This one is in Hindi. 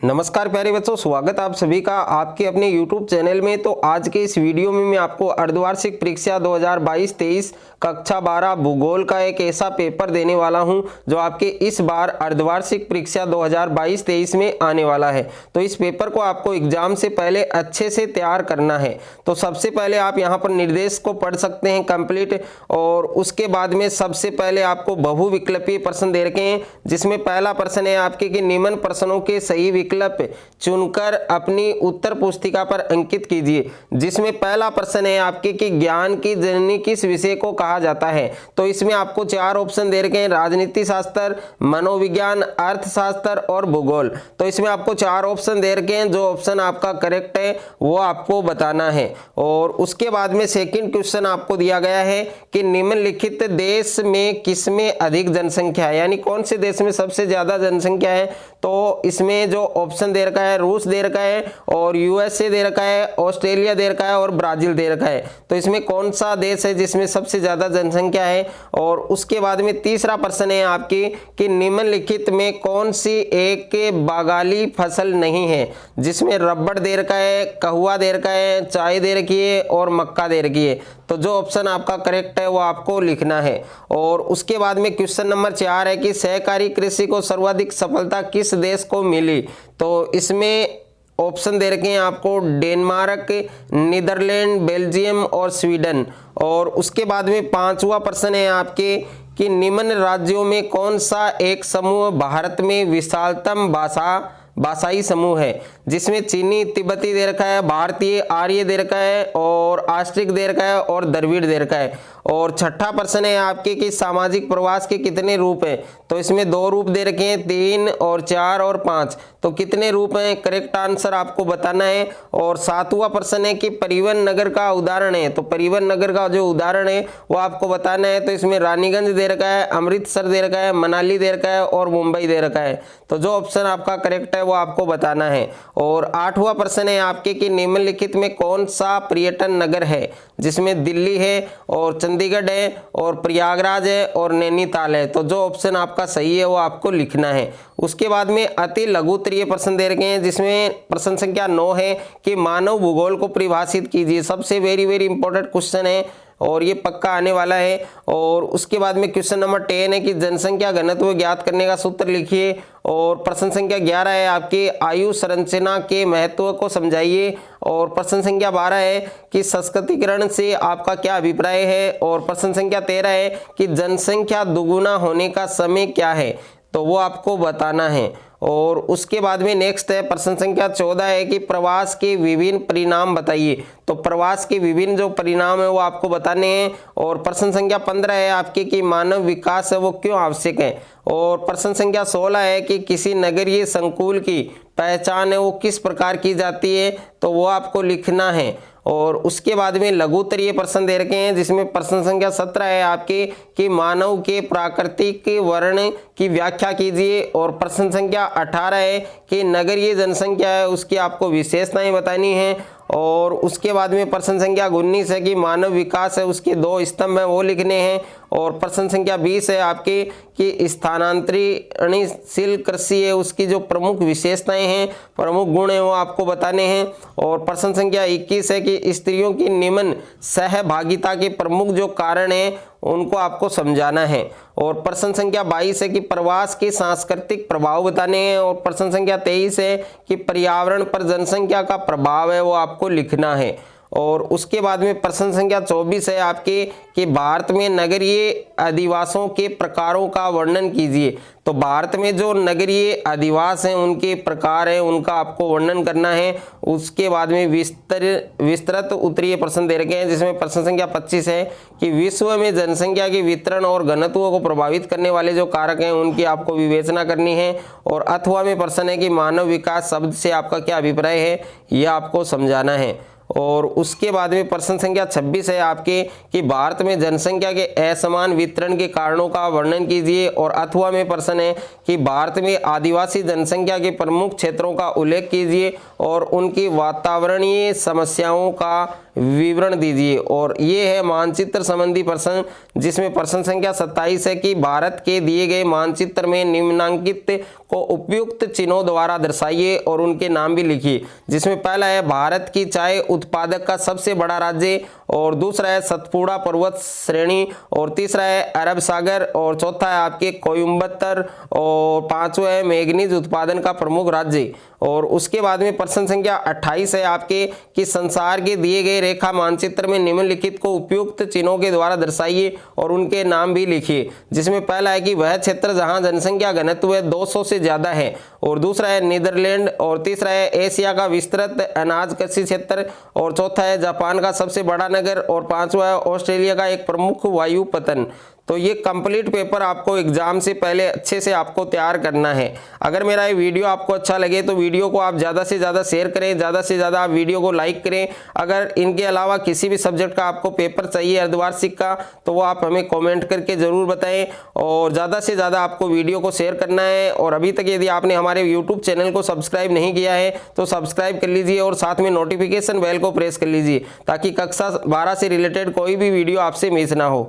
नमस्कार प्यारे बच्चों, स्वागत आप सभी का आपके अपने YouTube चैनल में। तो आज के इस वीडियो में मैं आपको अर्धवार्षिक परीक्षा 2022-23 कक्षा 12 भूगोल का एक ऐसा पेपर देने वाला हूं जो आपके इस बार अर्धवार्षिक परीक्षा 2022-23 में आने वाला है। तो इस पेपर को आपको एग्जाम से पहले अच्छे से तैयार करना है। तो सबसे पहले आप यहां पर निर्देश को पढ़ सकते हैं कंप्लीट, और उसके बाद में सबसे पहले आपको बहुविकल्पीय प्रश्न दे रखे हैं, जिसमें पहला प्रश्न है आपके कि निम्न प्रश्नों के सही विकल्प चुनकर अपनी उत्तर पुस्तिका पर अंकित कीजिए। जिसमें पहला प्रश्न है आपके कि ज्ञान की जननी किस विषय को कहा जाता है। तो इसमें आपको चार ऑप्शन दे रखे हैं, राजनीति शास्त्र, मनोविज्ञान, अर्थशास्त्र और भूगोल। तो इसमें आपको चार ऑप्शन दे रखे हैं, जो ऑप्शन आपका करेक्ट है वो आपको बताना है। और उसके बाद में सेकंड क्वेश्चन आपको दिया गया है कि निम्नलिखित देश में किसमें अधिक जनसंख्या है, यानी कौन से देश में सबसे ज्यादा जनसंख्या है। तो इसमें जो ऑप्शन दे रखा है, रूस दे रखा है और यूएसए दे रखा है, ऑस्ट्रेलिया दे रखा है और ब्राजील दे रखा है। तो इसमें कौन सा देश है जिसमें सबसे ज्यादा जनसंख्या है। और उसके बाद में तीसरा प्रश्न है आपकी कि निम्नलिखित में कौन सी एक बागाली फसल नहीं है, जिसमें रबड़ दे रखा है, कहवा दे रखा है, चाय दे रखी है और मक्का दे रखी है। तो जो ऑप्शन आपका करेक्ट है वो आपको लिखना है। और उसके बाद में क्वेश्चन नंबर 4 है कि सहकारी कृषि को सर्वाधिक सफलता किस देश को मिली। तो इसमें ऑप्शन दे रखे हैं आपको डेनमार्क, नीदरलैंड, बेल्जियम और स्वीडन। और उसके बाद में पांचवा प्रश्न है आपके कि निम्न राज्यों में कौन सा एक समूह भारत में विशालतम भाषाई समूह है, जिसमें चीनी तिब्बती दे रखा है, भारतीय आर्य दे रखा है और ऑस्ट्रिक दे रखा है और द्रविड़ दे रखा है। और छठा प्रश्न है आपके कि सामाजिक प्रवास के कितने रूप हैं। तो इसमें 2 रूप दे रखे हैं, 3 और 4 और 5। तो कितने रूप हैं, करेक्ट आंसर आपको बताना है। और सातवां प्रश्न है कि परिवहन नगर का उदाहरण है। तो परिवहन नगर का जो उदाहरण है वो आपको बताना है। तो इसमें रानीगंज दे रखा है, अमृतसर दे रखा है, मनाली दे रखा है और मुंबई दे रखा है। तो जो ऑप्शन आपका करेक्ट है वो आपको बताना है। और आठवां प्रश्न है आपके कि निम्नलिखित में कौन सा पर्यटन नगर है, जिसमें दिल्ली है और चंडीगढ़ है और प्रयागराज है और नैनीताल है। तो जो ऑप्शन आपका सही है वो आपको लिखना है। उसके बाद में अति लघुत्तरीय प्रश्न दे रखे हैं, जिसमें प्रश्न संख्या 9 है कि मानव भूगोल को परिभाषित कीजिए। सबसे वेरी इंपॉर्टेंट क्वेश्चन है और ये पक्का आने वाला है। और उसके बाद में क्वेश्चन नंबर 10 है कि जनसंख्या घनत्व ज्ञात करने का सूत्र लिखिए। और प्रश्न संख्या 11 है आपके आयु संरचना के महत्व को समझाइए। और प्रश्न संख्या 12 है कि संस्कृतिकरण से आपका क्या अभिप्राय है। और प्रश्न संख्या 13 है कि जनसंख्या दुगुना होने का समय क्या है, तो वो आपको बताना है। और उसके बाद में नेक्स्ट है प्रश्न संख्या 14 है कि प्रवास के विभिन्न परिणाम बताइए। तो प्रवास के विभिन्न जो परिणाम है वो आपको बताने हैं। और प्रश्न संख्या 15 है आपके कि मानव विकास है वो क्यों आवश्यक है। और प्रश्न संख्या 16 है कि किसी नगरीय संकुल की पहचान है वो किस प्रकार की जाती है, तो वो आपको लिखना है। और उसके बाद में लघुत्तरीय प्रश्न दे रखे हैं, जिसमें प्रश्न संख्या 17 है आपके कि मानव के प्राकृतिक वर्ण की व्याख्या कीजिए। और प्रश्न संख्या 18 है कि नगरीय जनसंख्या है उसकी आपको विशेषताएं बतानी है। और उसके बाद में प्रश्न संख्या 19 है कि मानव विकास है उसके 2 स्तंभ हैं वो लिखने हैं। और प्रश्न संख्या 20 है आपके कि स्थानांतरणशील कृषि है उसकी जो प्रमुख विशेषताएं हैं, प्रमुख गुण है वो आपको बताने हैं। और प्रश्न संख्या 21 है कि स्त्रियों की निम्न सहभागिता के प्रमुख जो कारण हैं उनको आपको समझाना है। और प्रश्न संख्या 22 है कि प्रवास के सांस्कृतिक प्रभाव बताने हैं। और प्रश्न संख्या 23 है कि पर्यावरण पर जनसंख्या का प्रभाव है वो आपको लिखना है। और उसके बाद में प्रश्न संख्या 24 है आपके कि भारत में नगरीय अधिवासों के प्रकारों का वर्णन कीजिए। तो भारत में जो नगरीय अधिवास हैं उनके प्रकार हैं उनका आपको वर्णन करना है। उसके बाद में विस्तृत उत्तरीय प्रश्न दे रखे हैं, जिसमें प्रश्न संख्या 25 है कि विश्व में जनसंख्या के वितरण और घनत्व को प्रभावित करने वाले जो कारक हैं उनकी आपको विवेचना करनी है। और अथवा में प्रश्न है कि मानव विकास शब्द से आपका क्या अभिप्राय है, यह आपको समझाना है। और उसके बाद में प्रश्न संख्या 26 है आपके कि भारत में जनसंख्या के असमान वितरण के कारणों का वर्णन कीजिए। और अथवा में प्रश्न है कि भारत में आदिवासी जनसंख्या के प्रमुख क्षेत्रों का उल्लेख कीजिए और उनकी वातावरणीय समस्याओं का विवरण दीजिए। और ये है मानचित्र संबंधी प्रश्न, जिसमें प्रश्न संख्या 27 है कि भारत के दिए गए मानचित्र में निम्नांकित को उपयुक्त चिन्हों द्वारा दर्शाइए और उनके नाम भी लिखिए। जिसमें पहला है भारत की चाय उत्पादक का सबसे बड़ा राज्य, और दूसरा है सतपुड़ा पर्वत श्रेणी, और तीसरा है अरब सागर, और चौथा है आपके कोयम्बटूर, और पांचवा है मैंगनीज उत्पादन का प्रमुख राज्य। और उसके बाद में प्रश्न संख्या 28 है आपके कि संसार के दिए गए रेखा मानचित्र में निम्नलिखित को उपयुक्त चिन्हों के द्वारा दर्शाइए और उनके नाम भी लिखिए। जिसमें पहला है कि वह क्षेत्र जहां जनसंख्या घनत्व 200 से ज्यादा है, और दूसरा है नीदरलैंड, और तीसरा है एशिया का विस्तृत अनाज कृषि क्षेत्र, और चौथा है जापान का सबसे बड़ा नगर, और पांचवा है ऑस्ट्रेलिया का एक प्रमुख वायु पतन। तो ये कंप्लीट पेपर आपको एग्जाम से पहले अच्छे से आपको तैयार करना है। अगर मेरा ये वीडियो आपको अच्छा लगे तो वीडियो को आप ज़्यादा से ज़्यादा शेयर करें, ज़्यादा से ज़्यादा आप वीडियो को लाइक करें। अगर इनके अलावा किसी भी सब्जेक्ट का आपको पेपर चाहिए अर्धवार्षिक का, तो वो आप हमें कॉमेंट करके ज़रूर बताएं, और ज़्यादा से ज़्यादा आपको वीडियो को शेयर करना है। और अभी तक यदि आपने हमारे यूट्यूब चैनल को सब्सक्राइब नहीं किया है तो सब्सक्राइब कर लीजिए, और साथ में नोटिफिकेशन बेल को प्रेस कर लीजिए, ताकि कक्षा 12 से रिलेटेड कोई भी वीडियो आपसे मिस ना हो।